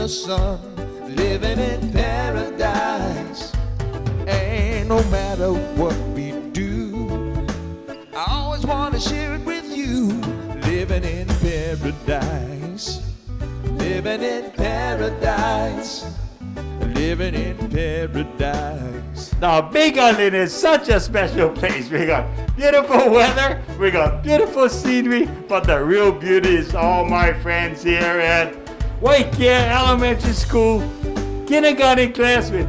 the sun, living in paradise. And no matter what we do, I always want to share it with you. Living in paradise, living in paradise, living in paradise. Now, Big Island is such a special place. We got beautiful weather, we got beautiful scenery, but the real beauty is all my friends here at Waiakea Elementary School, kindergarten class with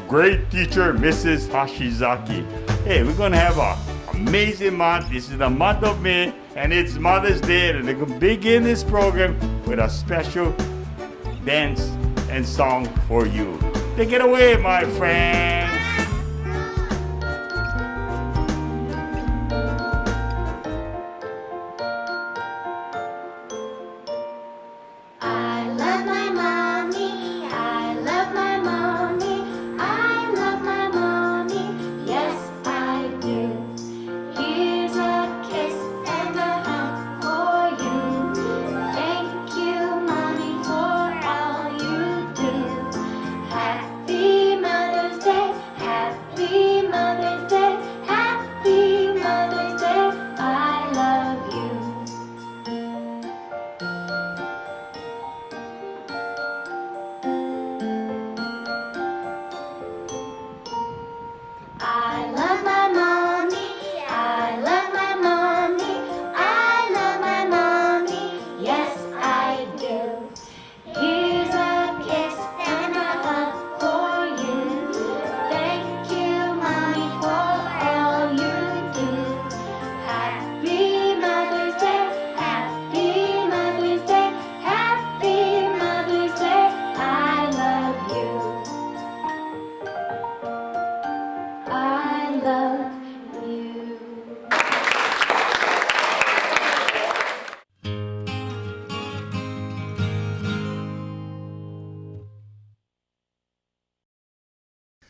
great teacher, Mrs. Hashizaki. Hey, we're gonna have an amazing month. This is the month of May, and it's Mother's Day, and we're gonna begin this program with a special dance and song for you. Take it away, my friends.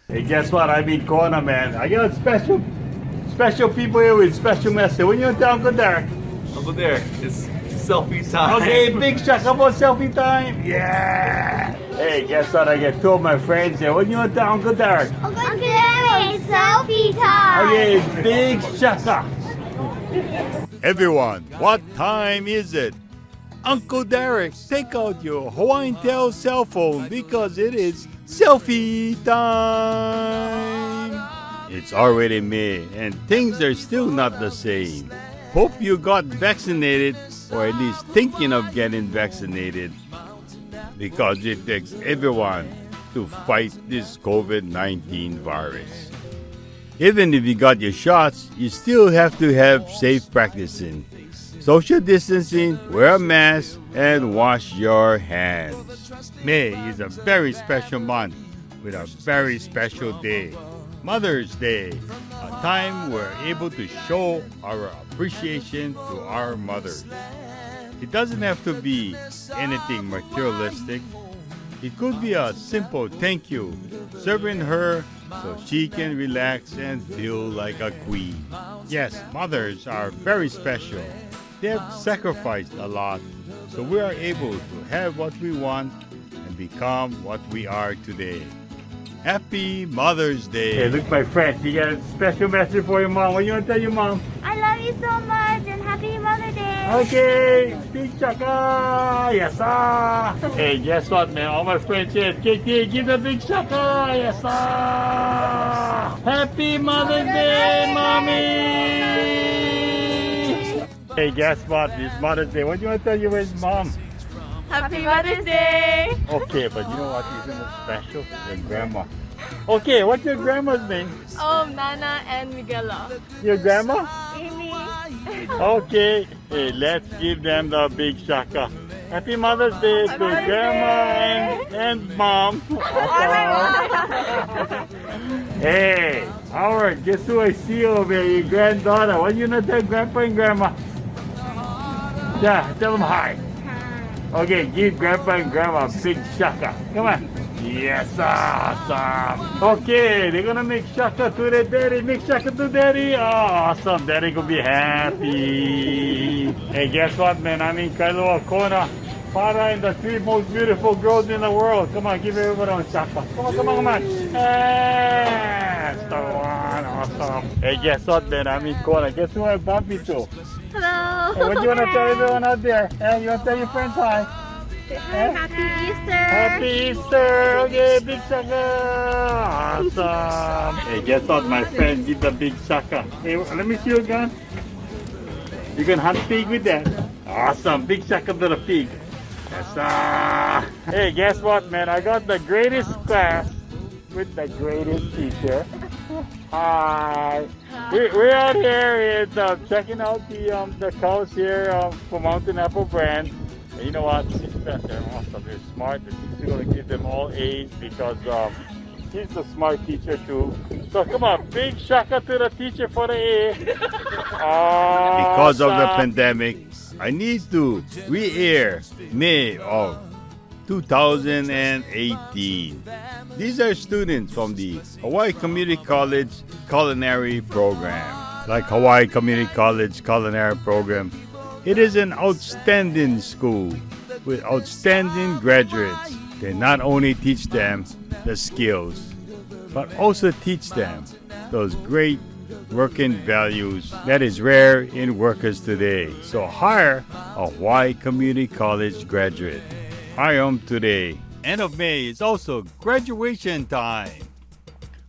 Hey, guess what? I'm in corner, man. I got special people here with special message. When you're down, Uncle Derek. Uncle Derek, it's selfie time. Okay, big shot. How about selfie time? Yeah. Hey, guess what? I get two of my friends here. When you're down, Uncle Derek. Uncle Derek, it's selfie time. Okay, big shaka. Everyone, what time is it? Uncle Derek, take out your Hawaiian Tel cell phone because it is selfie time. It's already May and things are still not the same. Hope you got vaccinated or at least thinking of getting vaccinated because it takes everyone to fight this COVID-19 virus. Even if you got your shots, you still have to have safe practicing. Social distancing, wear a mask, and wash your hands. May is a very special month with a very special day, Mother's Day, a time we're able to show our appreciation to our mothers. It doesn't have to be anything materialistic. It could be a simple thank you, serving her so she can relax and feel like a queen. Yes, mothers are very special. They have sacrificed a lot, so we are able to have what we want and become what we are today. Happy Mother's Day! Hey, look, my friend, you got a special message for your mom. What do you want to tell your mom? I love you so much and happy Mother's Day. Okay, big shaka! Yes, sir! Hey, guess what, man? All my friends here, KTA, give a big shaka! Yes, sir! Happy Mother's Day, Mommy! Hey, guess what? It's Mother's Day. What do you want to tell your mom? Happy Mother's Day. Okay, but you know what isn't special? Your grandma. Okay, what's your grandma's name? Nana and Miguelo. Your grandma? Amy. Okay, hey, let's give them the big shaka. Happy Mother's Day to Grandma and Mom. Hey, Howard, guess who I see over here? Your granddaughter. What are you gonna tell Grandpa and Grandma? Yeah, tell them hi. Okay, give Grandpa and Grandma a big shaka. Come on. Yes, awesome. Okay, they're gonna make shaka to their daddy. Make shaka to daddy. Oh, awesome. Daddy gonna be happy. Hey, guess what, man? I'm in Kailua Kona Pahala and the three most beautiful girls in the world. Come on, give everyone a shaka. Come on, come on, come on. That's the one. Awesome. Hey, guess what, man? I'm in corner. Guess who I bumped into? Hello. Hey, what do you want to tell everyone out there? Hey, you want to tell your friends hi? Happy Easter. Happy Easter! Okay, big shaka! Awesome! Hey, guess what, my friend? Give the big shaka. Hey, let me see your gun. You can hunt pig with that. Awesome! Big shaka to the pig. Yes, hey, guess what, man? I got the greatest class with the greatest teacher. Hi! We're out here and checking out the cows here for Mountain Apple brand. And you know what? She's best. They're awesome. They're smart. The teacher's going to give them all A's because she's a smart teacher too. So come on, big shaka to the teacher for the A. Because of the pandemic, I need to re-air May of 2018. These are students from the Hawaii Community College Culinary Program. Like Hawaii Community College Culinary Program, it is an outstanding school with outstanding graduates. They not only teach them the skills, but also teach them those great working values that is rare in workers today. So hire a Hawaii Community College graduate. Hire them today. End of May is also graduation time.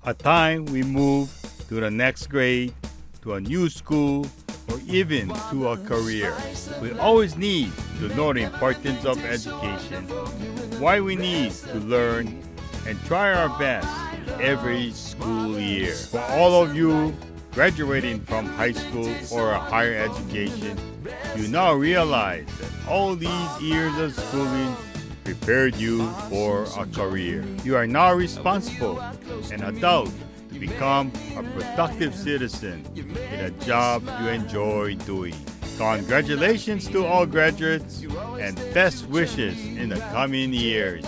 A time we move to the next grade, to a new school, or even to a career. We always need to know the importance of education, why we need to learn and try our best every school year. For all of you graduating from high school or a higher education, you now realize that all these years of schooling prepared you for a career. You are now responsible, an adult, to become a productive citizen in a job you enjoy doing. Congratulations to all graduates and best wishes in the coming years.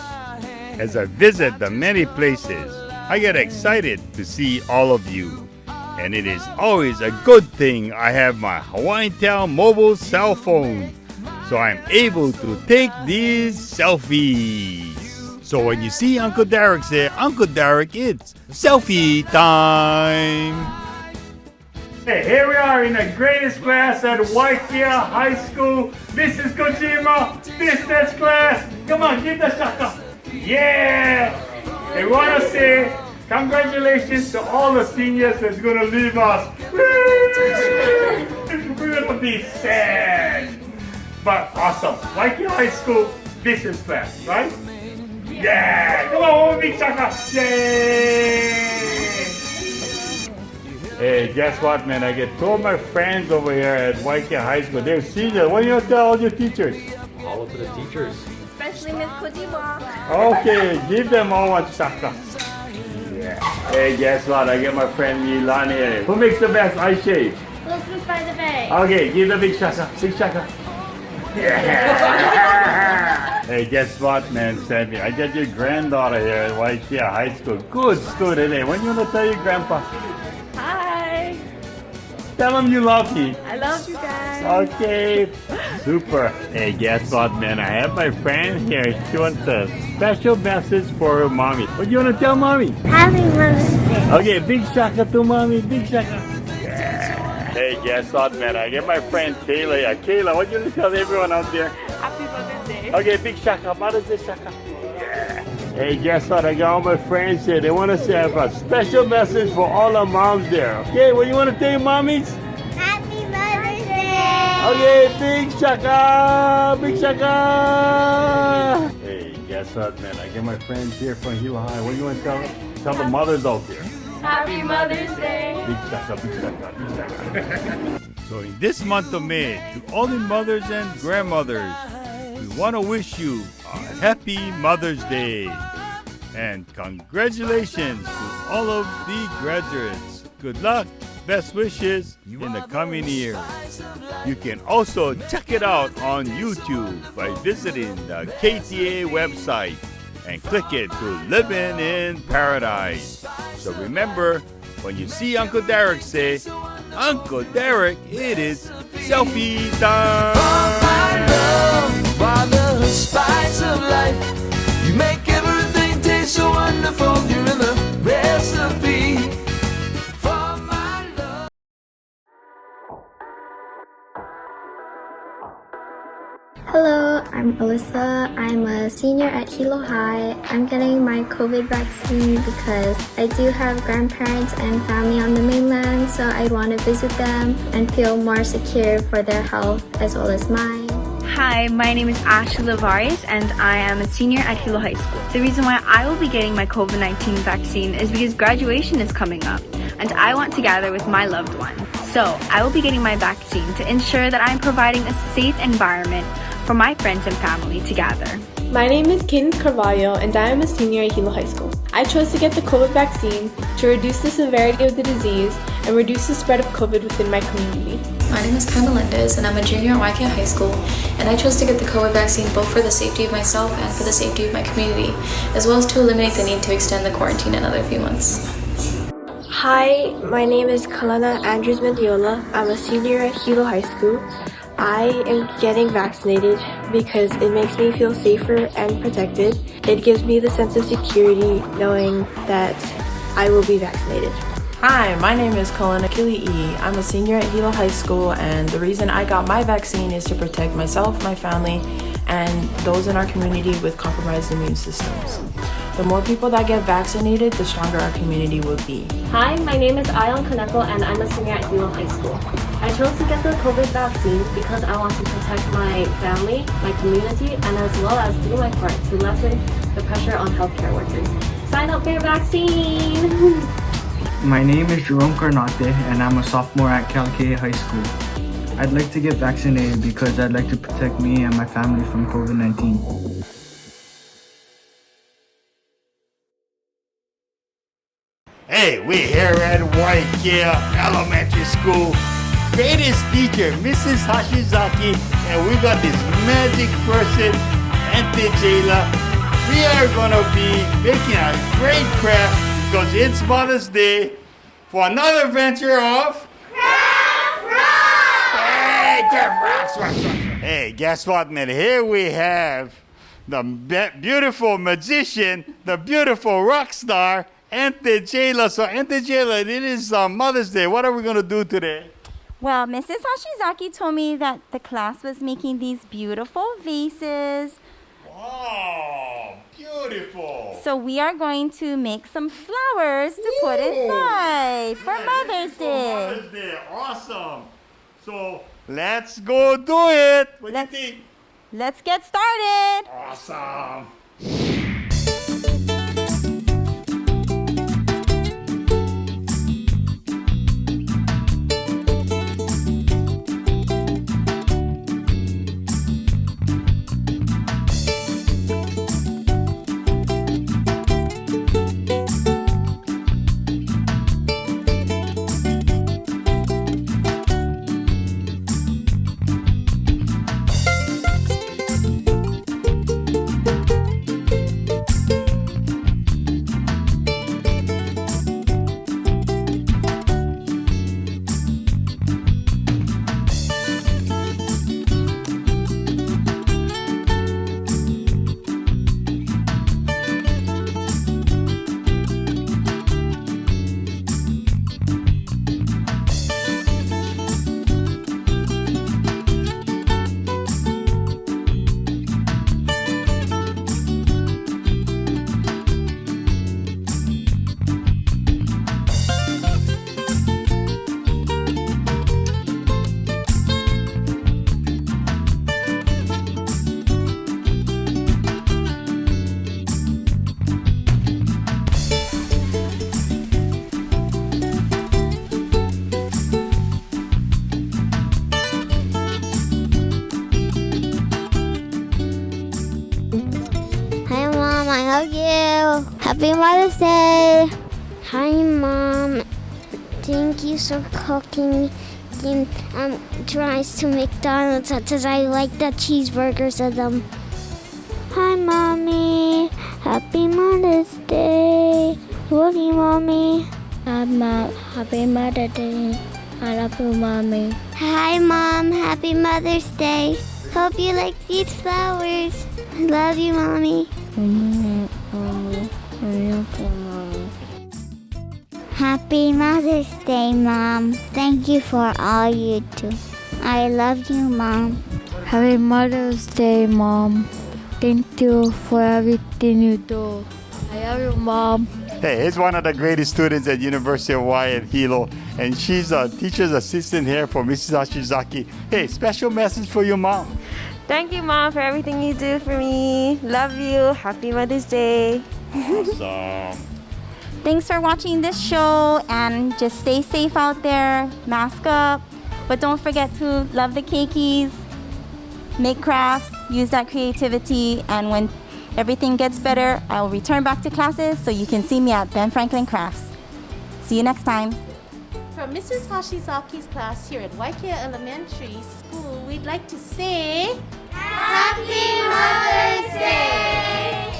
As I visit the many places, I get excited to see all of you. And it is always a good thing I have my Hawaiian mobile cell phone, so I'm able to take these selfies. So when you see Uncle Derek say, Uncle Derek, it's selfie time. Hey, here we are in the greatest class at Waiakea High School. Mrs. Kojima, business class. Come on, give the shaka. Yeah! They want to say congratulations to all the seniors that's going to leave us. We're going to be sad. But awesome. Waiakea High School, business class, right? Yeah! Come on, big shaka! Yay! Hey, guess what, man? I get two of my friends over here at Waiakea High School. They're seniors. What do you tell all your teachers? All to the teachers. Especially Miss Kojima. Okay, give them all one shaka. Yeah. Hey, guess what? I get my friend Milani here. Who makes the best eye shave? Wilson's by the Bay. Okay, give the big shaka. Big shaka. Yeah. Hey, guess what, man, Sammy? I got your granddaughter here at Waiakea High School. Good student, eh? What do you want to tell your grandpa? Hi. Tell him you love me. I love you guys. Okay. Super. Hey, guess what, man? I have my friend here. She wants a special message for her mommy. What do you want to tell mommy? Happy Mother's Day. Okay, big shaka to mommy. Big shaka. Yeah. Hey, guess what, man? I get my friend Kayla here. Kayla, what do you want to tell everyone out there? Happy Mother's Day. Okay, big shaka. Mother's Day shaka. Yeah. Hey, guess what? I got all my friends here. They want to say a special message for all the moms there. Okay, what do you want to tell your mommies? Happy Mother's Day. Okay, big shaka! Big shaka! Hey, guess what, man? I get my friends here from Hilo High. What do you want to tell the mothers out there? Happy Mother's Day. Big shaka, big shaka, big shaka. So in this month of May, to all the mothers and grandmothers, we want to wish you a happy Mother's Day. And congratulations to all of the graduates. Good luck, best wishes in the coming years. You can also check it out on YouTube by visiting the KTA website and click it to Living in Paradise. So remember, when you see Uncle Derek say, Uncle Derek, it is selfie time. By the of life. You make everything taste so wonderful. You're in the recipe for my love. Hello, I'm Alyssa. I'm a senior at Hilo High. I'm getting my COVID vaccine because I do have grandparents and family on the mainland, so I want to visit them and feel more secure for their health as well as mine. Hi, my name is Ashley Lavares and I am a senior at Hilo High School. The reason why I will be getting my COVID-19 vaccine is because graduation is coming up and I want to gather with my loved one. So I will be getting my vaccine to ensure that I'm providing a safe environment for my friends and family to gather. My name is Cadence Carvalho and I am a senior at Hilo High School. I chose to get the COVID vaccine to reduce the severity of the disease and reduce the spread of COVID within my community. My name is Kai Melendez and I'm a junior at Waiakea High School, and I chose to get the COVID vaccine both for the safety of myself and for the safety of my community, as well as to eliminate the need to extend the quarantine another few months. Hi, my name is Kalana Andrews Mendiola. I'm a senior at Hilo High School. I am getting vaccinated because it makes me feel safer and protected. It gives me the sense of security knowing that I will be vaccinated. Hi, my name is Kalana Kili'i. I'm a senior at Hilo High School, and the reason I got my vaccine is to protect myself, my family, and those in our community with compromised immune systems. The more people that get vaccinated, the stronger our community will be. Hi, my name is Ayon Kaneko and I'm a senior at Hilo High School. I chose to get the COVID vaccine because I want to protect my family, my community, and as well as do my part to lessen the pressure on healthcare workers. Sign up for your vaccine! My name is Jerome Carnate and I'm a sophomore at KTA High School. I'd like to get vaccinated because I'd like to protect me and my family from COVID-19. Hey, we're here at Waiakea Elementary School. Greatest teacher, Mrs. Hashizaki, and we got this magic person, Auntie Jayla. We are gonna be making a great craft because it's Mother's Day for another venture of Craft Rocks! Hey, guess what, man? Here we have the beautiful magician, the beautiful rock star, Auntie Jayla. So, Auntie Jayla, it is Mother's Day. What are we going to do today? Well, Mrs. Hashizaki told me that the class was making these beautiful vases. Wow, beautiful. So we are going to make some flowers to put inside for Mother's Day. For Mother's Day, awesome. So, let's go do it. What do you think? Let's get started. Awesome. Happy Mother's Day! Hi, Mom. Thank you for cooking tries to McDonald's because I like the cheeseburgers of them. Hi, Mommy. Happy Mother's Day. Love you, Mommy. Happy Mother's Day. I love you, Mommy. Hi, Mom. Happy Mother's Day. Hope you like these flowers. Love you, Mommy. Happy Mother's Day, Mom. Thank you for all you do. I love you, Mom. Happy Mother's Day, Mom. Thank you for everything you do. I love you, Mom. Hey, here's one of the greatest students at University of Hawaii at Hilo, and she's a teacher's assistant here for Mrs. Hashizaki. Hey, special message for your mom. Thank you, Mom, for everything you do for me. Love you. Happy Mother's Day. Awesome. Thanks for watching this show, and just stay safe out there. Mask up, but don't forget to love the keikis, make crafts, use that creativity, and when everything gets better, I will return back to classes so you can see me at Ben Franklin Crafts. See you next time. From Mrs. Hashizaki's class here at Waiakea Elementary School, we'd like to say Happy Mother's Day!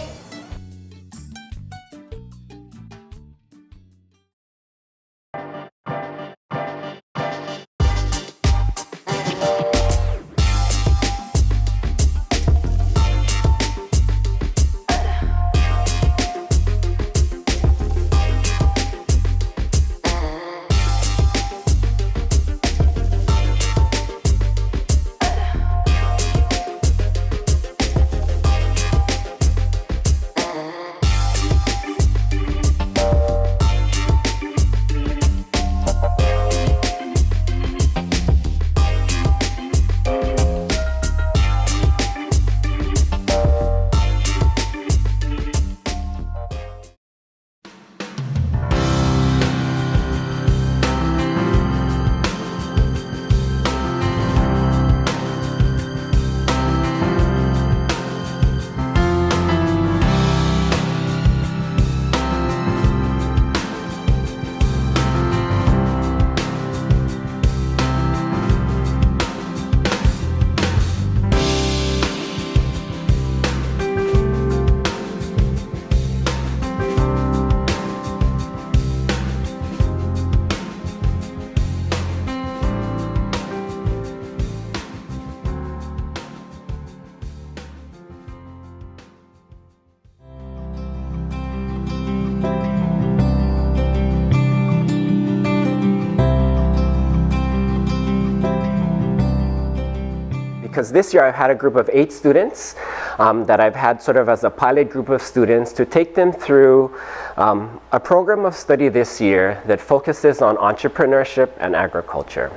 Because this year I've had a group of 8 students that I've had sort of as a pilot group of students to take them through a program of study this year that focuses on entrepreneurship and agriculture.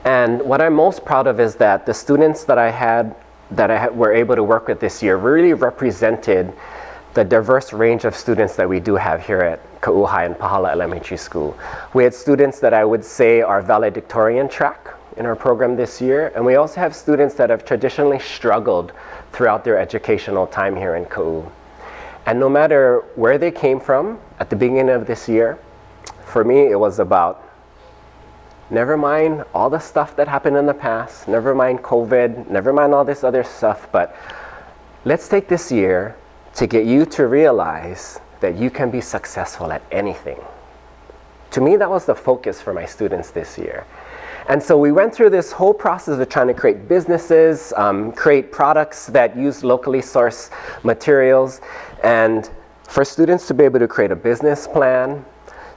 And what I'm most proud of is that the students that were able to work with this year really represented the diverse range of students that we do have here at Ka'uhai and Pahala Elementary School. We had students that I would say are valedictorian track in our program this year, and we also have students that have traditionally struggled throughout their educational time here in Ka'u. And no matter where they came from at the beginning of this year, for me it was about never mind all the stuff that happened in the past, never mind COVID, never mind all this other stuff, but let's take this year to get you to realize that you can be successful at anything. To me, that was the focus for my students this year. And so we went through this whole process of trying to create businesses, create products that use locally sourced materials, and for students to be able to create a business plan,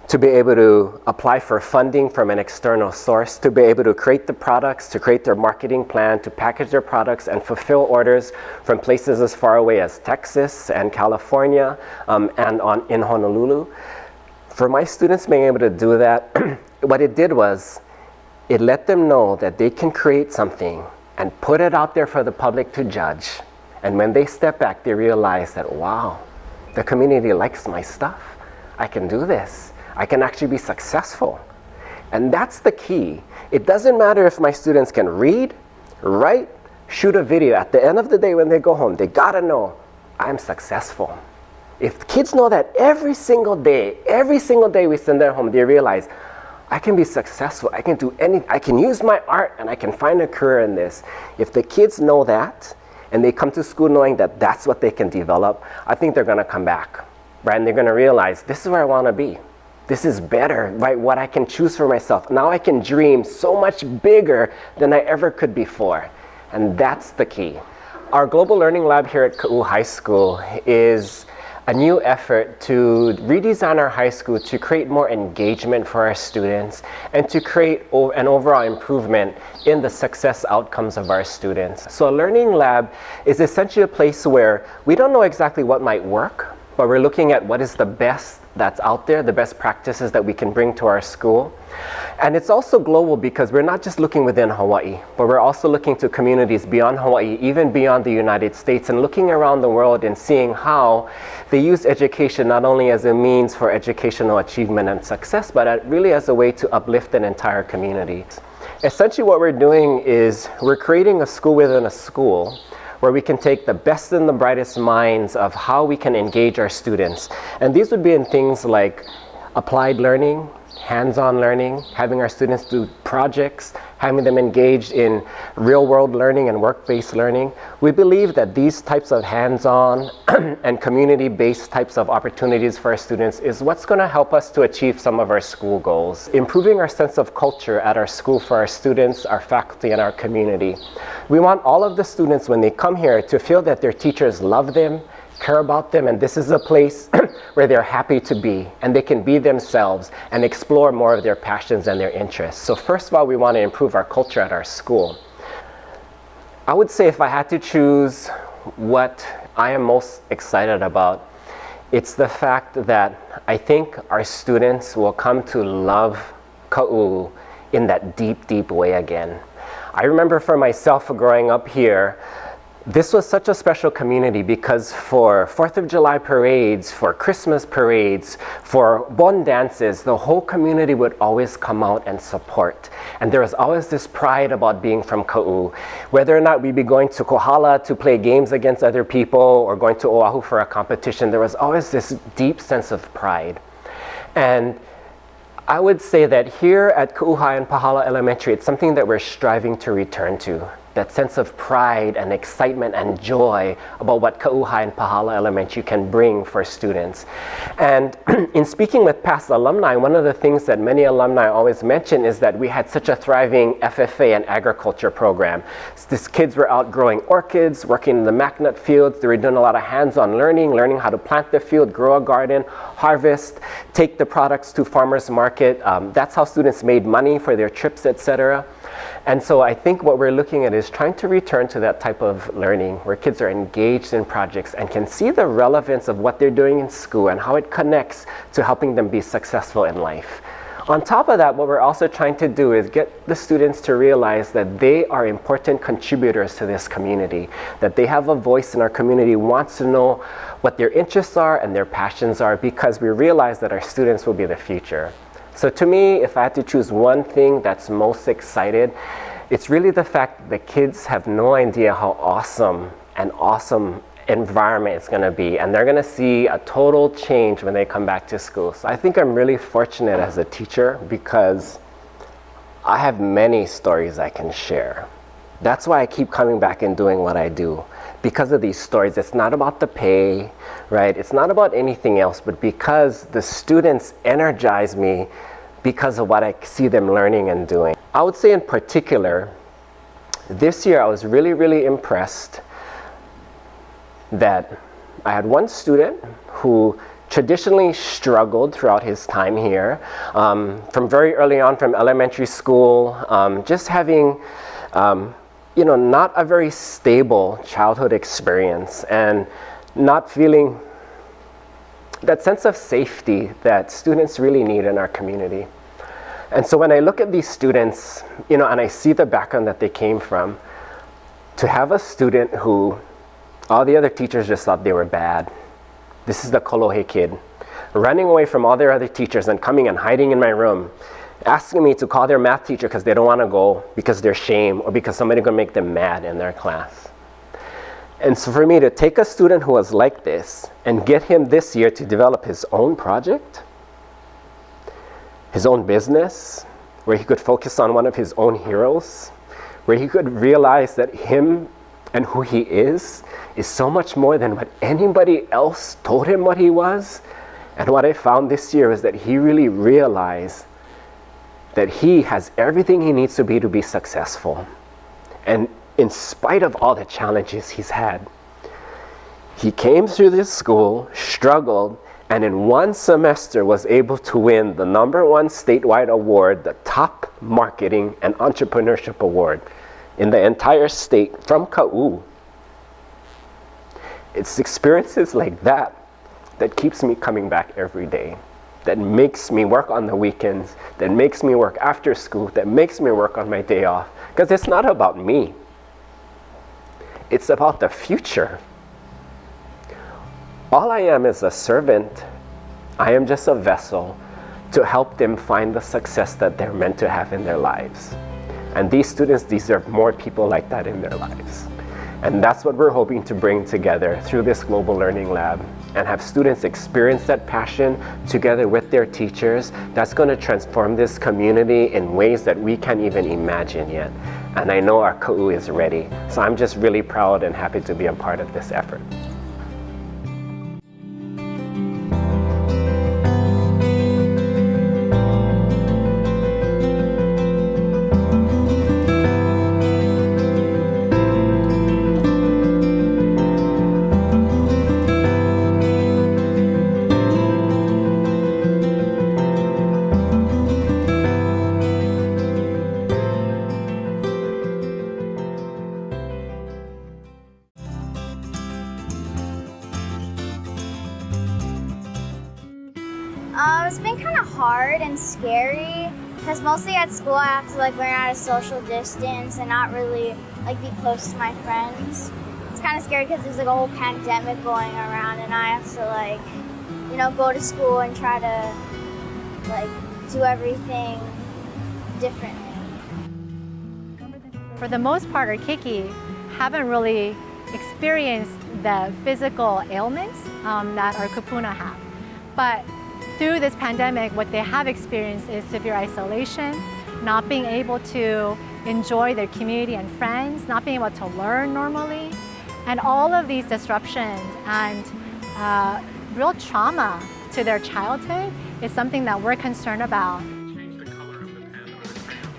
to be able to apply for funding from an external source, to be able to create the products, to create their marketing plan, to package their products and fulfill orders from places as far away as Texas and California and in Honolulu. For my students being able to do that, what it did was it let them know that they can create something and put it out there for the public to judge. And when they step back, they realize that, wow, the community likes my stuff. I can do this. I can actually be successful. And that's the key. It doesn't matter if my students can read, write, shoot a video. At the end of the day when they go home, they gotta know, I'm successful. If kids know that every single day we send them home, they realize, I can be successful, I can do anything, I can use my art and I can find a career in this. If the kids know that, and they come to school knowing that that's what they can develop, I think they're gonna come back, right? And they're gonna realize, this is where I wanna be. This is better, right? What I can choose for myself. Now I can dream so much bigger than I ever could before. And that's the key. Our Global Learning Lab here at KU High School is a new effort to redesign our high school to create more engagement for our students and to create an overall improvement in the success outcomes of our students. So a learning lab is essentially a place where we don't know exactly what might work, but we're looking at what is the best that's out there, the best practices that we can bring to our school. And it's also global because we're not just looking within Hawaii, but we're also looking to communities beyond Hawaii, even beyond the United States, and looking around the world and seeing how they use education not only as a means for educational achievement and success, but really as a way to uplift an entire community. Essentially what we're doing is we're creating a school within a school where we can take the best and the brightest minds of how we can engage our students. And these would be in things like applied learning, hands-on learning, having our students do projects, having them engaged in real-world learning and work-based learning. We believe that these types of hands-on and community-based types of opportunities for our students is what's going to help us to achieve some of our school goals. Improving our sense of culture at our school for our students, our faculty, and our community. We want all of the students, when they come here, to feel that their teachers love them, care about them, and this is a place where they're happy to be and they can be themselves and explore more of their passions and their interests. So first of all, we want to improve our culture at our school. I would say if I had to choose what I am most excited about, it's the fact that I think our students will come to love KU in that deep, deep way again. I remember for myself growing up here, this was such a special community because for 4th of July parades, for Christmas parades, for bon dances, the whole community would always come out and support. And there was always this pride about being from KU. Whether or not we'd be going to Pahala to play games against other people or going to Oahu for a competition, there was always this deep sense of pride. And I would say that here at KU High and Pahala Elementary, it's something that we're striving to return to. That sense of pride and excitement and joy about what KU High and Pahala Elementary can bring for students. And in speaking with past alumni, one of the things that many alumni always mention is that we had such a thriving FFA and agriculture program. These kids were out growing orchids, working in the macnut fields. They were doing a lot of hands-on learning how to plant the field, grow a garden, harvest, take the products to farmers market. That's how students made money for their trips, etc. And so I think what we're looking at is trying to return to that type of learning where kids are engaged in projects and can see the relevance of what they're doing in school and how it connects to helping them be successful in life. On top of that, what we're also trying to do is get the students to realize that they are important contributors to this community, that they have a voice in our community, wants to know what their interests are and their passions are, because we realize that our students will be the future. So to me, if I had to choose one thing that's most excited, it's really the fact that the kids have no idea how awesome environment it's going to be, and they're going to see a total change when they come back to school. So I think I'm really fortunate as a teacher because I have many stories I can share. That's why I keep coming back and doing what I do. Because of these stories, it's not about the pay, right? It's not about anything else, but because the students energize me because of what I see them learning and doing. I would say in particular, this year I was really, really impressed that I had one student who traditionally struggled throughout his time here, from very early on, from elementary school, just having not a very stable childhood experience and not feeling that sense of safety that students really need in our community. And so when I look at these students, and I see the background that they came from, to have a student who all the other teachers just thought they were bad. This is the Kolohe kid, running away from all their other teachers and coming and hiding in my room, asking me to call their math teacher because they don't want to go because they're ashamed or because somebody's going to make them mad in their class. And so for me to take a student who was like this and get him this year to develop his own project, his own business, where he could focus on one of his own heroes, where he could realize that him and who he is so much more than what anybody else told him what he was. And what I found this year is that he really realized that he has everything he needs to be successful. And in spite of all the challenges he's had. He came through this school, struggled, and in one semester was able to win the #1 statewide award, the top marketing and entrepreneurship award in the entire state from Ka'u. It's experiences like that that keeps me coming back every day, that makes me work on the weekends, that makes me work after school, that makes me work on my day off. Because it's not about me. It's about the future. All I am is a servant. I am just a vessel to help them find the success that they're meant to have in their lives. And these students deserve more people like that in their lives. And that's what we're hoping to bring together through this Global Learning Lab and have students experience that passion together with their teachers. That's going to transform this community in ways that we can't even imagine yet. And I know our Ka'u is ready. So I'm just really proud and happy to be a part of this effort. It's been kind of hard and scary because mostly at school I have to learn how to social distance and not really be close to my friends. It's kind of scary because there's a whole pandemic going around and I have to go to school and try to do everything differently. For the most part, our keiki haven't really experienced the physical ailments that our kupuna have. But through this pandemic, what they have experienced is severe isolation, not being able to enjoy their community and friends, not being able to learn normally. And all of these disruptions and real trauma to their childhood is something that we're concerned about.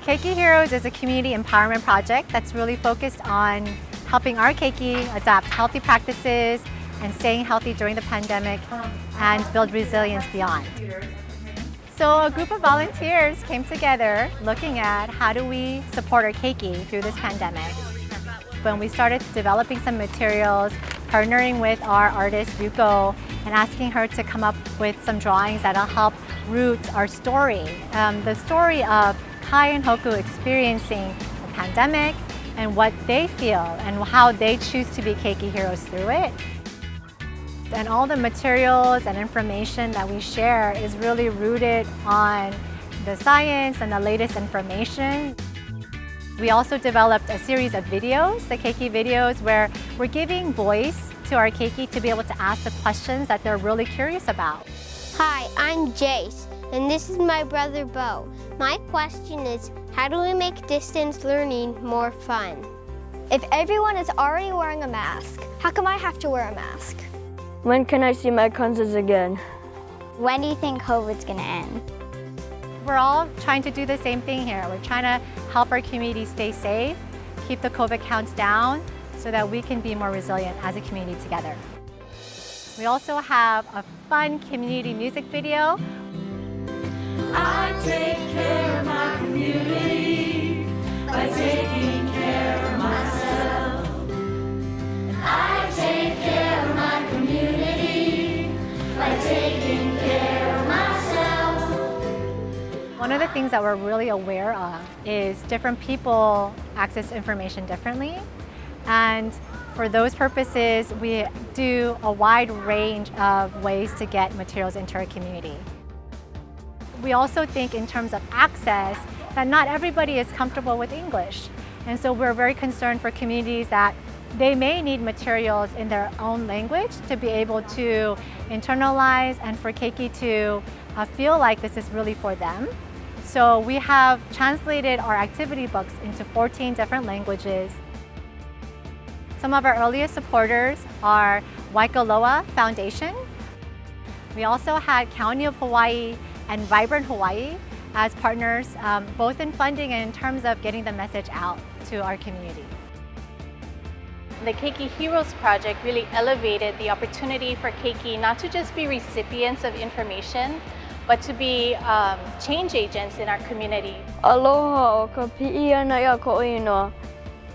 Keiki Heroes is a community empowerment project that's really focused on helping our keiki adapt healthy practices and staying healthy during the pandemic and build resilience beyond. So a group of volunteers came together looking at how do we support our keiki through this pandemic. When we started developing some materials, partnering with our artist Yuko and asking her to come up with some drawings that'll help root our story. The story of Kai and Hoku experiencing the pandemic and what they feel and how they choose to be Keiki Heroes through it. And all the materials and information that we share is really rooted on the science and the latest information. We also developed a series of videos, the Keiki videos, where we're giving voice to our keiki to be able to ask the questions that they're really curious about. Hi, I'm Jace, and this is my brother Bo. My question is, how do we make distance learning more fun? If everyone is already wearing a mask, how come I have to wear a mask? When can I see my cousins again? When do you think COVID's gonna end? We're all trying to do the same thing here. We're trying to help our community stay safe, keep the COVID counts down so that we can be more resilient as a community together. We also have a fun community music video. I take care of my community by taking care of myself. And I take care of my community by taking care of myself. One of the things that we're really aware of is different people access information differently. And for those purposes, we do a wide range of ways to get materials into our community. We also think in terms of access that not everybody is comfortable with English. And so we're very concerned for communities that they may need materials in their own language to be able to internalize and for keiki to feel like this is really for them. So we have translated our activity books into 14 different languages. Some of our earliest supporters are Waiakea Foundation. We also had County of Hawaii and Vibrant Hawaii as partners, both in funding and in terms of getting the message out to our community. The Keiki Heroes project really elevated the opportunity for Keiki not to just be recipients of information, but to be change agents in our community. Aloha o ka pi'i ana ia ko inoa.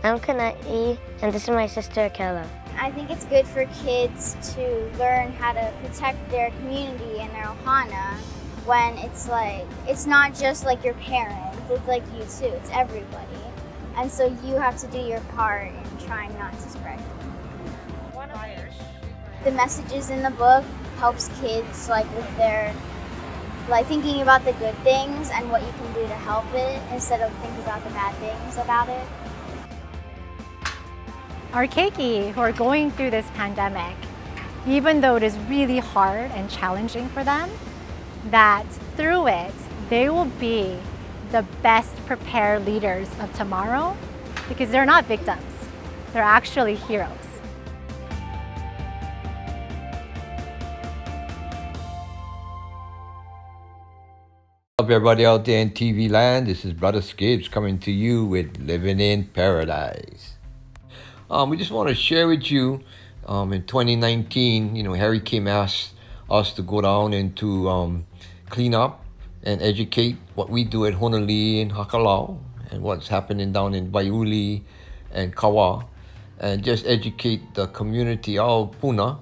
I'm Kana'i, and this is my sister, Kela. I think it's good for kids to learn how to protect their community and their ohana when it's not just like your parents, it's like you too, it's everybody. And so you have to do your part in trying not to spread it. The messages in the book helps kids with their thinking about the good things and what you can do to help it instead of thinking about the bad things about it. Our keiki who are going through this pandemic, even though it is really hard and challenging for them, that through it, they will be the best prepared leaders of tomorrow because they're not victims, they're actually heroes. Up everybody out there in TV land, this is Brother Skibbs coming to you with Living in Paradise. We just want to share with you, in 2019, Harry Kim asked us to go down and to clean up and educate what we do at Honolulu and Hakalau and what's happening down in Waiuli and Kawa, and just educate the community of Puna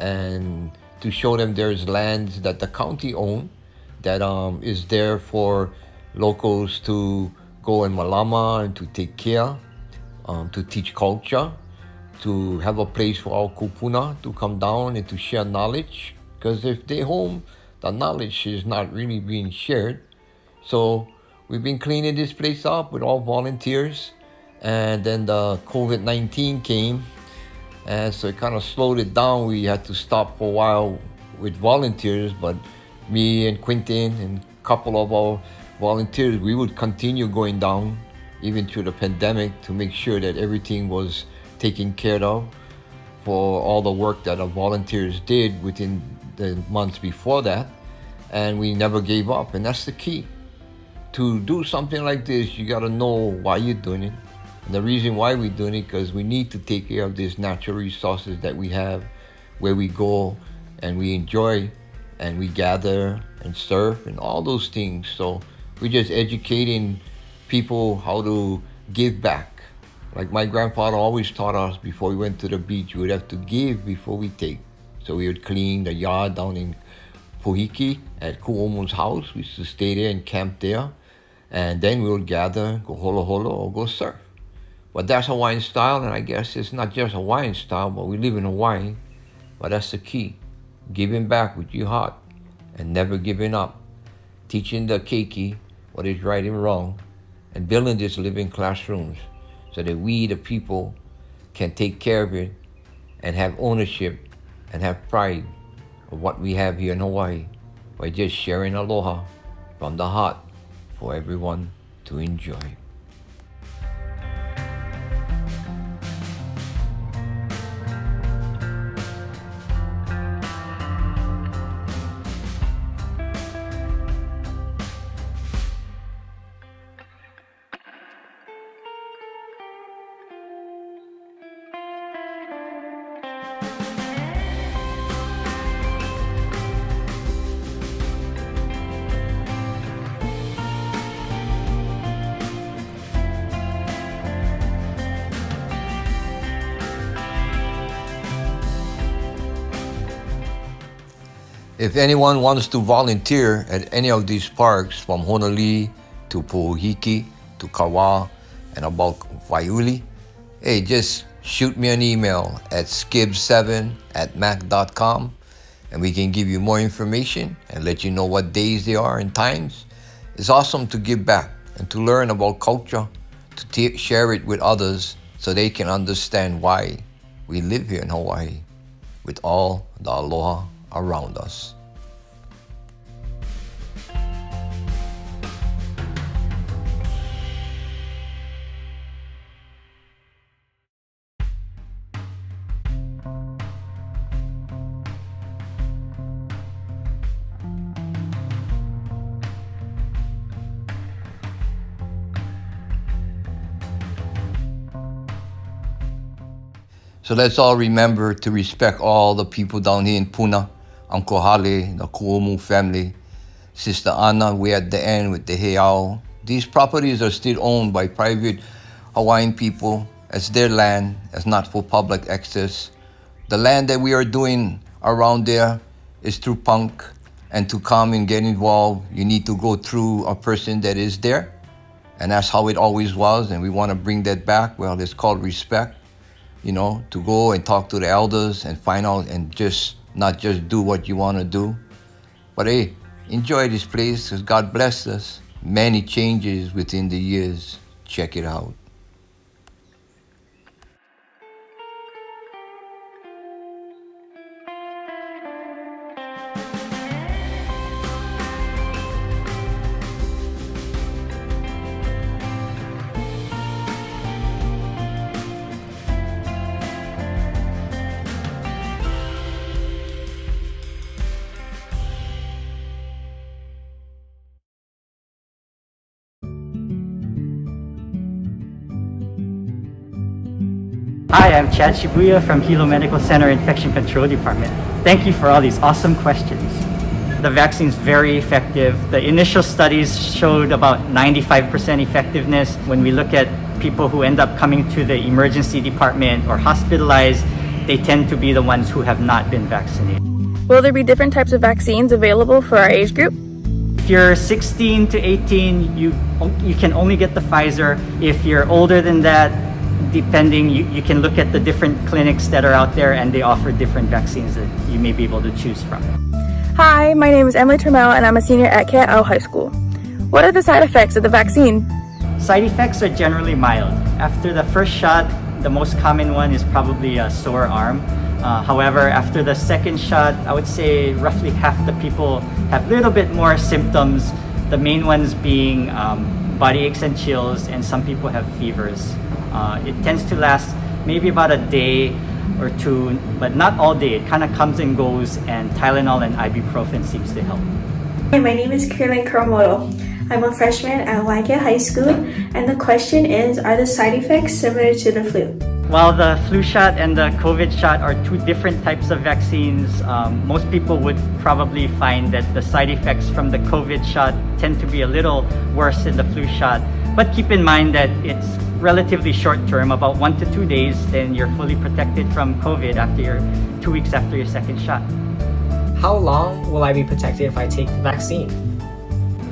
and to show them there's lands that the county owns that is there for locals to go and malama and to take care, to teach culture, to have a place for our kupuna to come down and to share knowledge. Because if they're home, the knowledge is not really being shared. So we've been cleaning this place up with all volunteers. And then the COVID-19 came. And so it kind of slowed it down. We had to stop for a while with volunteers. But me and Quentin and a couple of our volunteers, we would continue going down even through the pandemic to make sure that everything was taken care of for all the work that our volunteers did within the months before that. And we never gave up, and that's the key. To do something like this, you gotta know why you're doing it. And the reason why we're doing it, because we need to take care of these natural resources that we have, where we go and we enjoy and we gather and surf and all those things. So we're just educating people how to give back. Like my grandfather always taught us before we went to the beach, we would have to give before we take. So we would clean the yard down in Pohiki at Kuomu's house. We used to stay there and camp there. And then we would gather, go holo holo or go surf. But that's Hawaiian style, and I guess it's not just Hawaiian style, but we live in Hawaii. But that's the key. Giving back with your heart and never giving up. Teaching the keiki what is right and wrong, and building these living classrooms so that we, the people, can take care of it and have ownership and have pride of what we have here in Hawaii by just sharing aloha from the heart for everyone to enjoy. If anyone wants to volunteer at any of these parks, from Honolulu to Pohiki to Kawa and about Waiuli, hey, just shoot me an email at skib7@mac.com and we can give you more information and let you know what days they are and times. It's awesome to give back and to learn about culture, to share it with others so they can understand why we live here in Hawaii with all the aloha around us. So let's all remember to respect all the people down here in Puna, Uncle Hale, the Kuomu family, Sister Anna, we're at the end with the Heiau. These properties are still owned by private Hawaiian people as their land, as not for public access. The land that we are doing around there is through punk, and to come and get involved, you need to go through a person that is there. And that's how it always was, and we want to bring that back. Well, it's called respect, you know, to go and talk to the elders and find out and just not just do what you want to do. But hey, enjoy this place because God blessed us. Many changes within the years. Check it out. Hi, I'm Chad Shibuya from Hilo Medical Center Infection Control Department. Thank you for all these awesome questions. The vaccine's very effective. The initial studies showed about 95% effectiveness. When we look at people who end up coming to the emergency department or hospitalized, they tend to be the ones who have not been vaccinated. Will there be different types of vaccines available for our age group? If you're 16 to 18, you can only get the Pfizer. If you're older than that, depending, you can look at the different clinics that are out there and they offer different vaccines that you may be able to choose from. Hi, my name is Emily Trammell and I'm a senior at KTA High School. What are the side effects of the vaccine? Side effects are generally mild. After the first shot, the most common one is probably a sore arm. However, after the second shot, I would say roughly half the people have a little bit more symptoms. The main ones being body aches and chills, and some people have fevers. It tends to last maybe about a day or two, but not all day. It kind of comes and goes, and Tylenol and ibuprofen seems to help. Hi, my name is Caroline Kuramoto. I'm a freshman at Waiakea High School, and the question is, are the side effects similar to the flu? While the flu shot and the COVID shot are two different types of vaccines, most people would probably find that the side effects from the COVID shot tend to be a little worse than the flu shot. But keep in mind that it's relatively short term, about 1 to 2 days, then you're fully protected from COVID after 2 weeks after your second shot. How long will I be protected if I take the vaccine?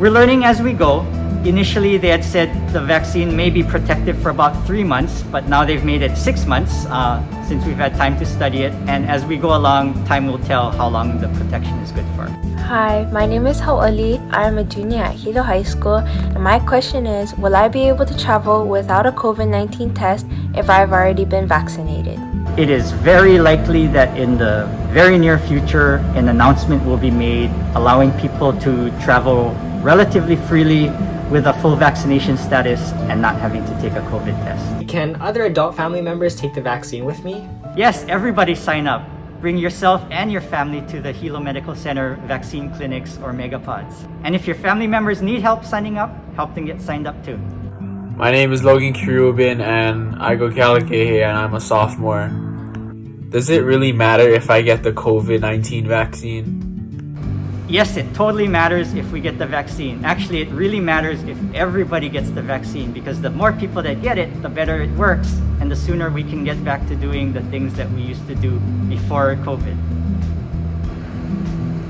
We're learning as we go. Initially, they had said the vaccine may be protective for about 3 months, but now they've made it 6 months since we've had time to study it. And as we go along, time will tell how long the protection is good for. Hi, my name is Hawali. I am a junior at Hilo High School, and my question is, will I be able to travel without a COVID-19 test if I've already been vaccinated? It is very likely that in the very near future, an announcement will be made allowing people to travel relatively freely with a full vaccination status and not having to take a COVID test. Can other adult family members take the vaccine with me? Yes, everybody sign up. Bring yourself and your family to the Hilo Medical Center vaccine clinics or megapods. And if your family members need help signing up, help them get signed up too. My name is Logan Kirubin and I go Keiki and I'm a sophomore. Does it really matter if I get the COVID-19 vaccine? Yes, it totally matters if we get the vaccine. Actually, it really matters if everybody gets the vaccine, because the more people that get it, the better it works, and the sooner we can get back to doing the things that we used to do before COVID.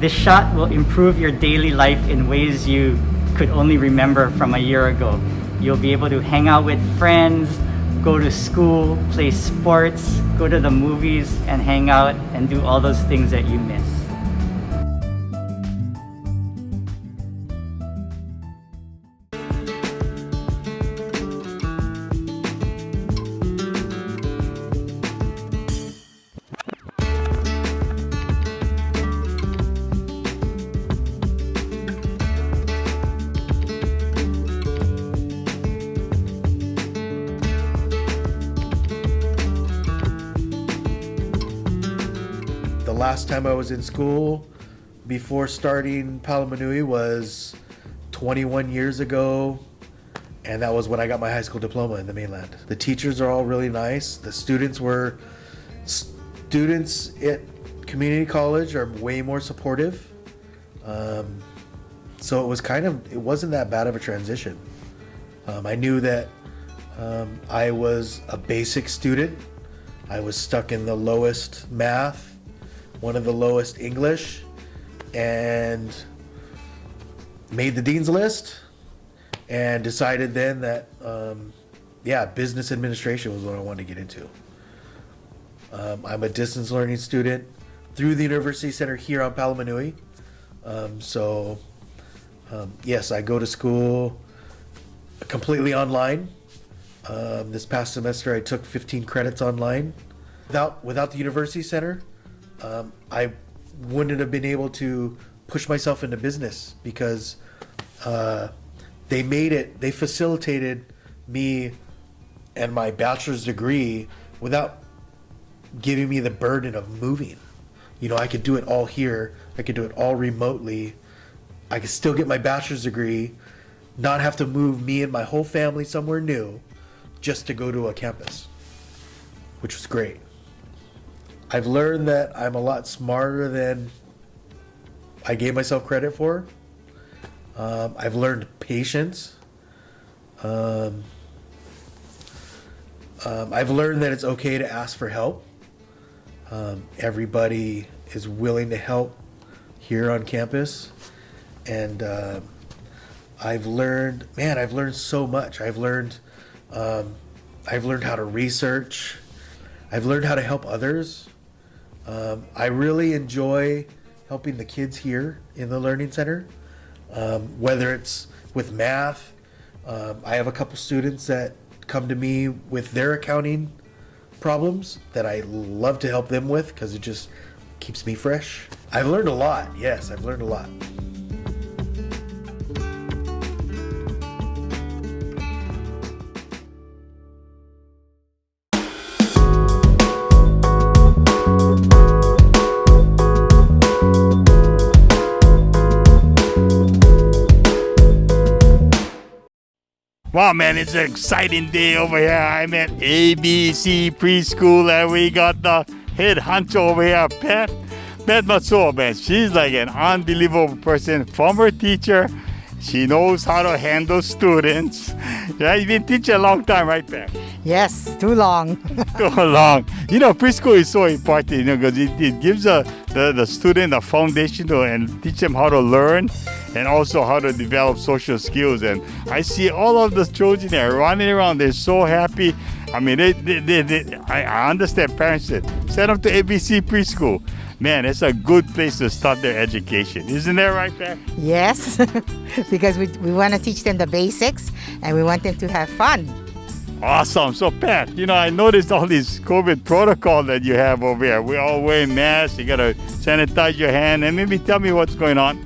This shot will improve your daily life in ways you could only remember from a year ago. You'll be able to hang out with friends, go to school, play sports, go to the movies, and hang out and do all those things that you miss. Last time I was in school before starting Palamanui was 21 years ago, and that was when I got my high school diploma in the mainland. The teachers are all really nice. The students were students at community college are way more supportive. So it wasn't that bad of a transition. I knew that I was a basic student. I was stuck in the lowest math, one of the lowest English, and made the dean's list and decided then that, business administration was what I wanted to get into. I'm a distance learning student through the University Center here on Palamanui. Yes, I go to school completely online. This past semester, I took 15 credits online. Without the University Center, I wouldn't have been able to push myself into business because they facilitated me and my bachelor's degree without giving me the burden of moving. I could do it all here. I could do it all remotely. I could still get my bachelor's degree, not have to move me and my whole family somewhere new just to go to a campus, which was great. I've learned that I'm a lot smarter than I gave myself credit for. I've learned patience. I've learned that it's okay to ask for help. Everybody is willing to help here on campus. And I've learned so much. I've learned how to research. I've learned how to help others. I really enjoy helping the kids here in the Learning Center, whether it's with math. I have a couple students that come to me with their accounting problems that I love to help them with because it just keeps me fresh. I've learned a lot. Yes, I've learned a lot. Wow, man, it's an exciting day over here. I'm at ABC Preschool and we got the head honcho over here, Pat. Pat Matsuo, man. She's like an unbelievable person. Former teacher. She knows how to handle students. Yeah, you've been teaching a long time, right, Pat? Yes, too long. Too long. Preschool is so important, because it gives the student a foundation and teach them how to learn and also how to develop social skills. And I see all of the children there running around. They're so happy. I mean, I understand parents said, send them to ABC Preschool. Man, it's a good place to start their education. Isn't that right, Pat? Yes, because we want to teach them the basics and we want them to have fun. Awesome. So, Pat, I noticed all these COVID protocol that you have over here. We all wear masks. You got to sanitize your hand. And maybe tell me what's going on.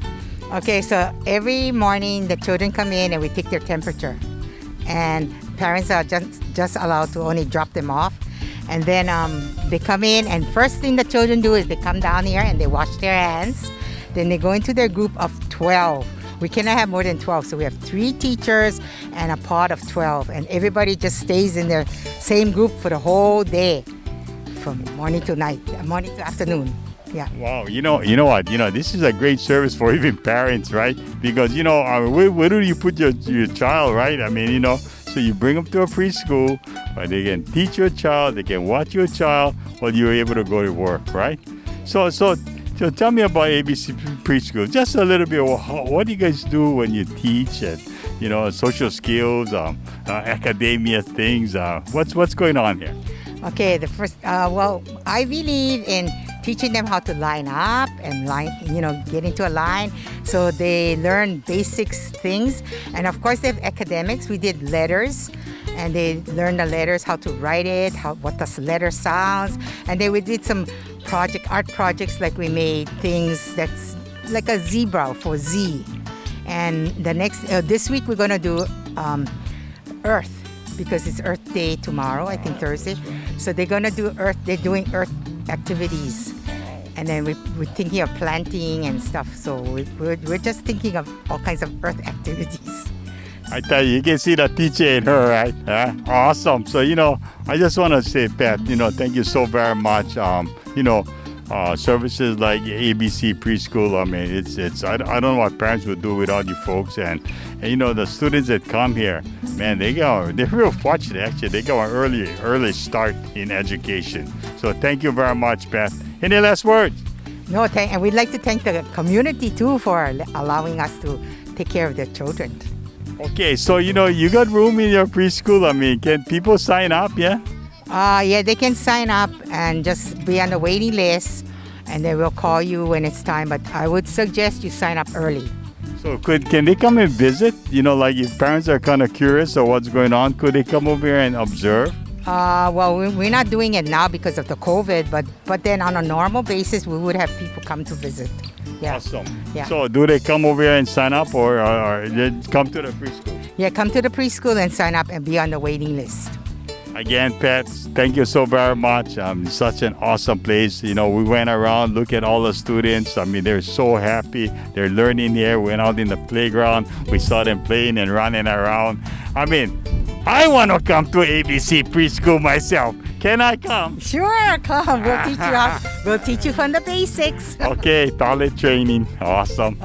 Okay, so every morning the children come in and we take their temperature. And parents are just allowed to only drop them off. And then they come in and first thing the children do is they come down here and they wash their hands. Then they go into their group of 12. We cannot have more than 12, so we have 3 teachers and a pod of 12. And everybody just stays in their same group for the whole day, from morning to night, morning to afternoon. Yeah. Wow, you know what? This is a great service for even parents, right? Because, where do you put your child, right? I mean, so you bring them to a preschool where they can teach your child, they can watch your child while you're able to go to work, right? So tell me about ABC Preschool. Just a little bit. What do you guys do when you teach and, social skills, academia things? What's going on here? Okay, the first, I believe in teaching them how to line up and get into a line so they learn basics things. And of course, they have academics. We did letters and they learned the letters, how to write it, what the letter sounds. And then we did some art projects, like we made things that's like a zebra for Z. And this week we're gonna do Earth, because it's Earth Day tomorrow, I think Thursday. So they're gonna do Earth, they're doing Earth activities. And then we're thinking of planting and stuff. So we're just thinking of all kinds of Earth activities. I tell you, you can see the teacher in her, right? Awesome. So, I just want to say, Pat, thank you so very much. Services like ABC Preschool, I mean, I don't know what parents would do without you folks. And the students that come here, man, they're real fortunate, actually. They got an early start in education. So thank you very much, Pat. Any last words? No, and we'd like to thank the community too for allowing us to take care of their children. Okay, so you got room in your preschool. I mean, can people sign up? Yeah. Yeah, they can sign up and just be on the waiting list, and they will call you when it's time. But I would suggest you sign up early. So can they come and visit? Like if parents are kind of curious of what's going on, could they come over here and observe? Well, we're not doing it now because of the COVID, but then on a normal basis, we would have people come to visit. Yeah. Awesome. Yeah. So do they come over here and sign up, or they come to the preschool? Yeah, come to the preschool and sign up and be on the waiting list. Again, Pat, thank you so very much. Such an awesome place. We went around, look at all the students. I mean, they're so happy. They're learning here. We went out in the playground. We saw them playing and running around. I mean, I want to come to ABC Preschool myself. Can I come? Sure, come. We'll teach you from the basics. Okay, toilet training. Awesome.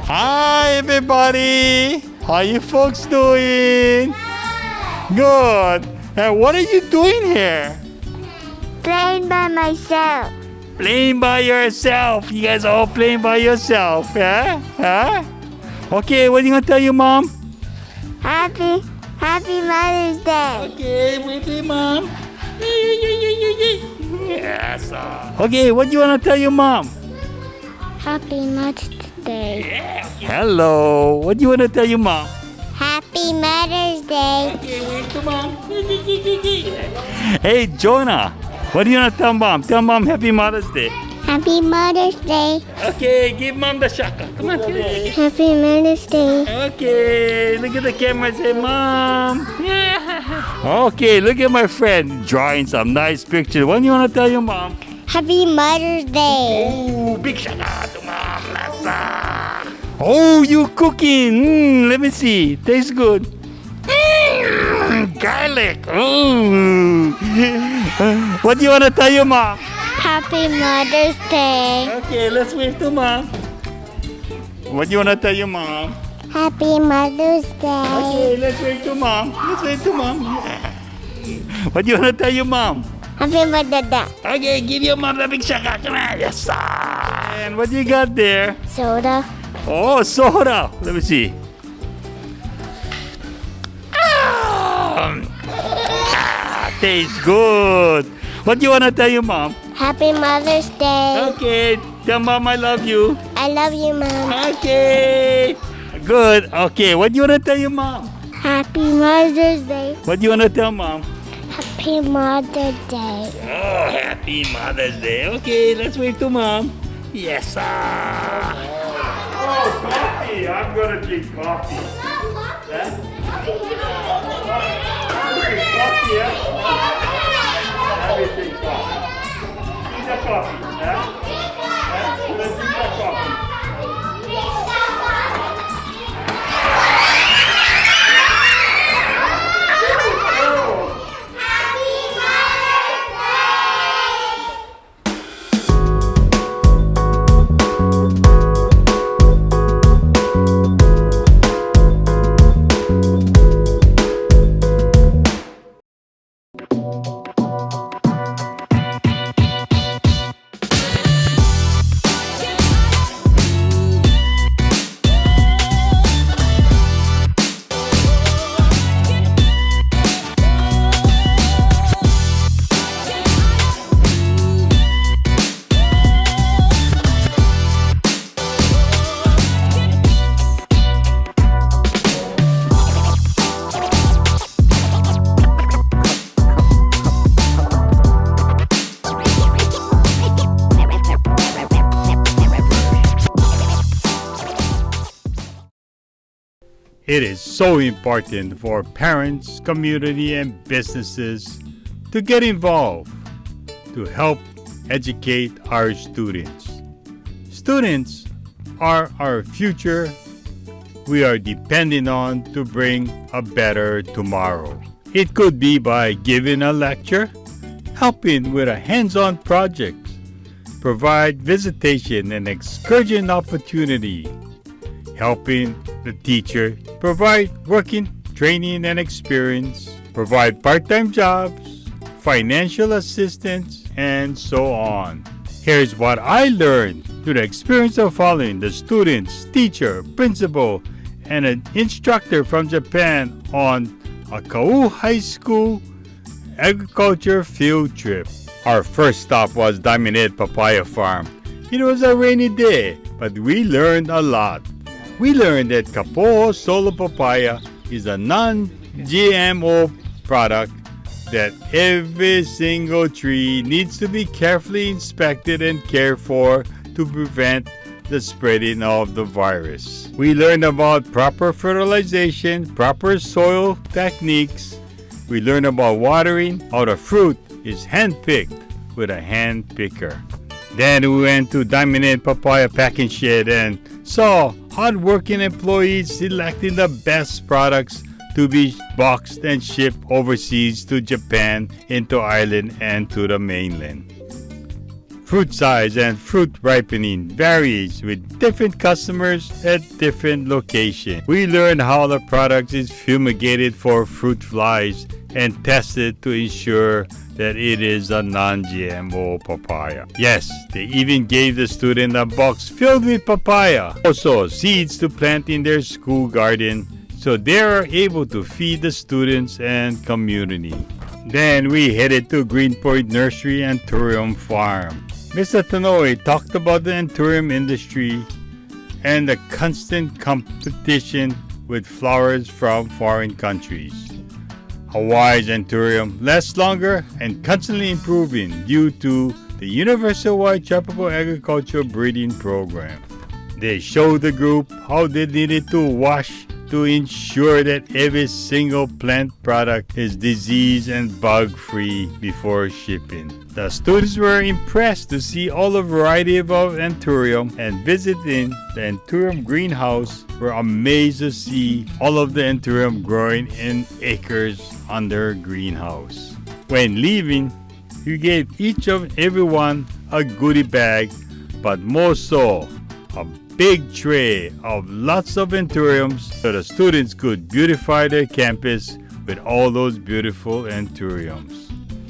Hi, everybody. How you folks doing? Good. And what are you doing here? Playing by myself. Playing by yourself. You guys are all playing by yourself, huh? Okay, what are you going to tell your mom? Happy Mother's Day. Okay, with your mom. Yes. Okay, what do you want to tell your mom? Happy Mother's Day. Yeah. Hello. What do you want to tell your mom? Happy Mother's Day. Okay, wait to mom. Hey, Jonah. What do you want to tell mom? Tell mom Happy Mother's Day. Happy Mother's Day. Okay, give mom the shaka. Come on. Happy Mother's Day. Okay, look at the camera and say, Mom. Yeah. Okay, look at my friend drawing some nice pictures. What do you want to tell your mom? Happy Mother's Day. Oh, big shaka to mom. Lassa. Oh, you cooking. Let me see. Tastes good. Garlic. Oh. What do you want to tell your mom? Happy Mother's Day. Okay, let's wave to mom. What do you want to tell your mom? Happy Mother's Day. Okay, let's wave to mom. Yeah. What do you want to tell your mom? Happy Mother's Day. Okay, give your mom the big shaka. Come on. Yes, sir. And what do you got there? Soda. Oh, soda. Let me see. Tastes good. What do you want to tell your mom? Happy Mother's Day. Okay, tell mom I love you. I love you, Mom. Okay. Good. Okay, what do you want to tell your mom? Happy Mother's Day. What do you want to tell mom? Happy Mother's Day. Oh, Happy Mother's Day. Okay, let's wave to mom. Yes, sir. Oh, coffee. I'm going to drink coffee. Coffee, everything coffee. Drink the coffee, Let's drink the coffee. It is so important for parents, community, and businesses to get involved to help educate our students. Students are our future. we are depending on to bring a better tomorrow. It could be by giving a lecture, helping with a hands-on project, provide visitation and excursion opportunity, helping the teacher provide working training and experience, provide part-time jobs, financial assistance, and so on. Here's what I learned through the experience of following the students, teacher, principal, and an instructor from Japan on a Kau High School agriculture field trip. Our first stop was Diamond Head Papaya Farm. It was a rainy day, but we learned a lot. We learned that Kapoho Solo Papaya is a non-GMO product, that every single tree needs to be carefully inspected and cared for to prevent the spreading of the virus. We learned about proper fertilization, proper soil techniques. We learned about watering, how the fruit is hand-picked with a hand picker. Then we went to Diamond Head Papaya Packing Shed and saw hard-working employees selecting the best products to be boxed and shipped overseas to Japan, into Ireland, and to the mainland. Fruit size and fruit ripening varies with different customers at different locations. We learned how the product is fumigated for fruit flies and tested to ensure that it is a non-GMO papaya. Yes, they even gave the student a box filled with papaya. Also, seeds to plant in their school garden, so they are able to feed the students and community. Then we headed to Greenpoint Nursery and Tourism Farm. Mr. Tanoe talked about the Anturium industry and the constant competition with flowers from foreign countries. Hawaii's Anturium lasts longer and constantly improving due to the Universal Hawaii Tropical Agriculture Breeding Program. They showed the group how they needed to wash to ensure that every single plant product is disease and bug-free before shipping. The students were impressed to see all the variety of Anturium, and visiting the Anturium greenhouse were amazed to see all of the Anturium growing in acres under greenhouse. When leaving, we gave each of everyone a goodie bag, but more so, a big tray of lots of Anturiums so the students could beautify their campus with all those beautiful Anturiums.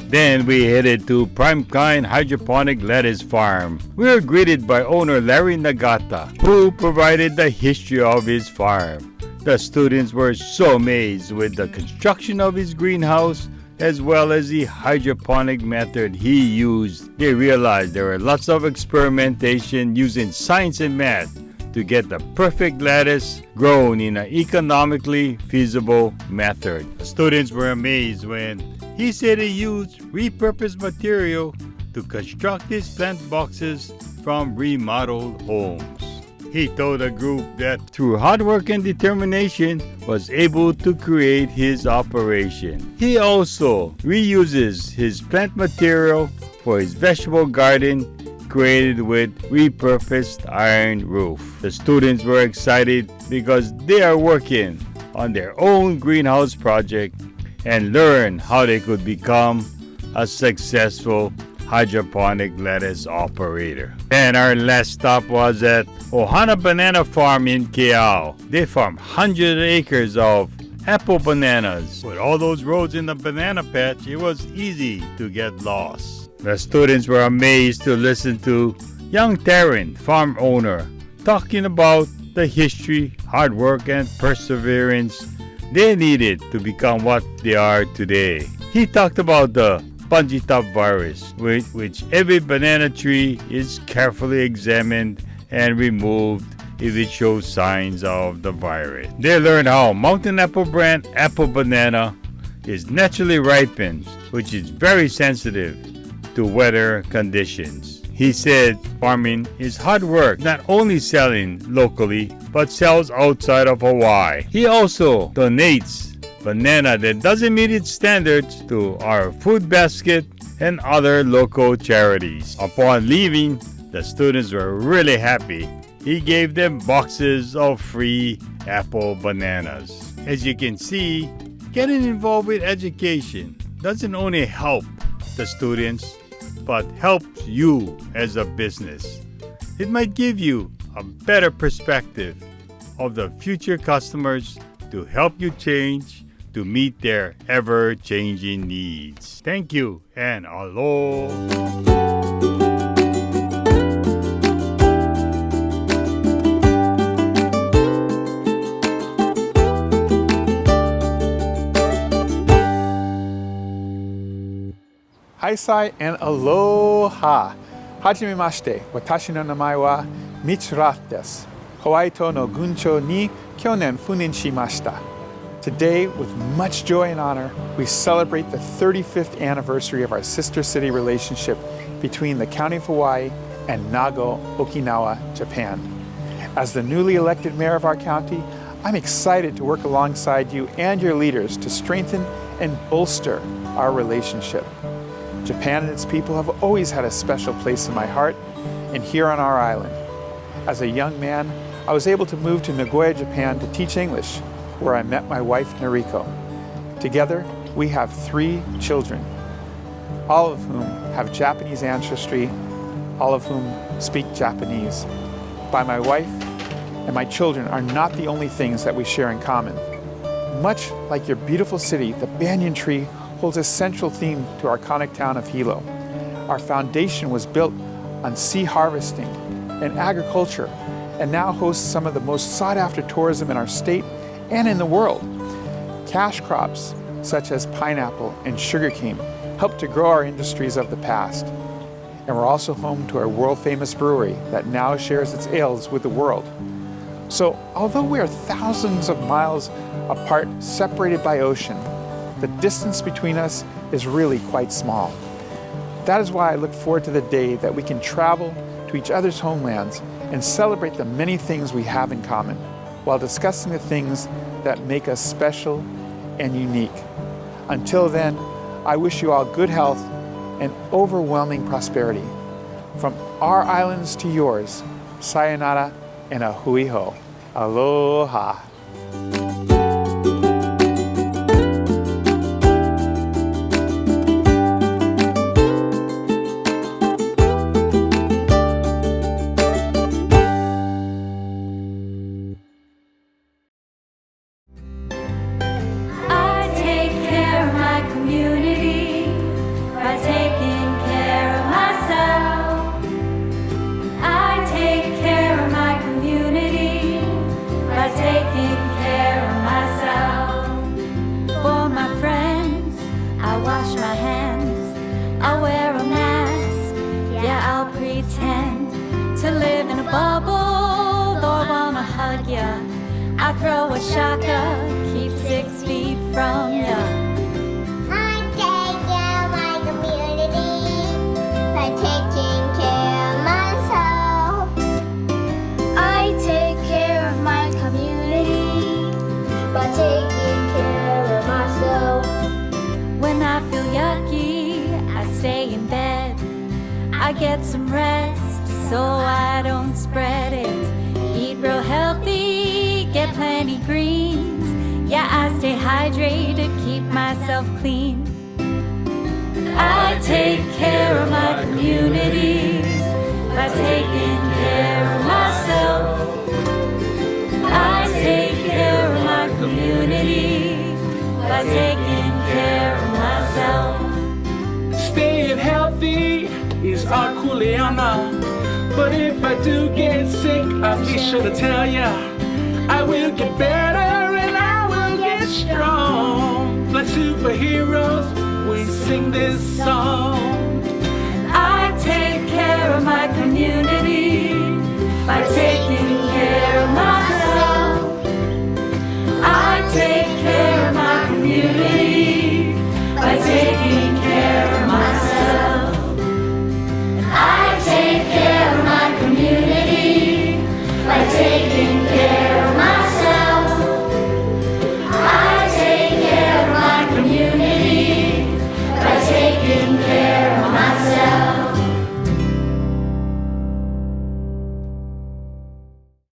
Then we headed to Prime Kind Hydroponic Lettuce Farm. We were greeted by owner Larry Nagata, who provided the history of his farm. The students were so amazed with the construction of his greenhouse as well as the hydroponic method he used. They realized there were lots of experimentation using science and math to get the perfect lettuce grown in an economically feasible method. The students were amazed when he said he used repurposed material to construct his plant boxes from remodeled homes. He told the group that through hard work and determination was able to create his operation. He also reuses his plant material for his vegetable garden created with repurposed iron roof. The students were excited because they are working on their own greenhouse project and learn how they could become a successful hydroponic lettuce operator. And our last stop was at Ohana Banana Farm in Keao. They farm hundreds of acres of apple bananas. With all those roads in the banana patch, it was easy to get lost. The students were amazed to listen to young Taryn, farm owner, talking about the history, hard work, and perseverance they needed to become what they are today. He talked about the spongy top virus, with which every banana tree is carefully examined and removed if it shows signs of the virus. They learned how mountain apple brand apple banana is naturally ripened, which is very sensitive to weather conditions. He said farming is hard work, not only selling locally, but sells outside of Hawaii. He also donates banana that doesn't meet its standards to our food basket and other local charities. Upon leaving, the students were really happy he gave them boxes of free apple bananas. As you can see, getting involved with education doesn't only help the students, but helps you as a business. It might give you a better perspective of the future customers to help you change to meet their ever-changing needs. Thank you and aloha. Haisai and aloha. Hajimemashite, watashi no namae wa Mitsurat desu. Hawaii to no guncho ni kyonen funin shimashita. Today, with much joy and honor, we celebrate the 35th anniversary of our sister city relationship between the County of Hawaii and Nago, Okinawa, Japan. As the newly elected mayor of our county, I'm excited to work alongside you and your leaders to strengthen and bolster our relationship. Japan and its people have always had a special place in my heart and here on our island. As a young man, I was able to move to Nagoya, Japan to teach English, where I met my wife, Noriko. Together, we have 3 children, all of whom have Japanese ancestry, all of whom speak Japanese. But my wife and my children are not the only things that we share in common. Much like your beautiful city, the banyan tree holds a central theme to our iconic town of Hilo. Our foundation was built on sea harvesting and agriculture, and now hosts some of the most sought-after tourism in our state and in the world. Cash crops such as pineapple and sugarcane help to grow our industries of the past. And we're also home to our world-famous brewery that now shares its ales with the world. So although we are thousands of miles apart, separated by ocean, the distance between us is really quite small. That is why I look forward to the day that we can travel to each other's homelands and celebrate the many things we have in common, while discussing the things that make us special and unique. Until then, I wish you all good health and overwhelming prosperity. From our islands to yours, sayonara and a hui hou. Aloha. I throw a shaka, keep 6 feet from ya. I take care of my community by taking care of myself. I take care of my community by taking care of myself. When I feel yucky, I stay in bed. I get some rest so I don't spread it. Eat real healthy, get plenty greens. Yeah, I stay hydrated, keep myself clean. I take care of my community by taking care of myself. I take care of my community by taking care of myself. Staying healthy is our kuleana. But if I do get sick, I'll be sure to tell ya. I will get better and I will get strong. Like superheroes, we sing this song. I take care of my community by taking care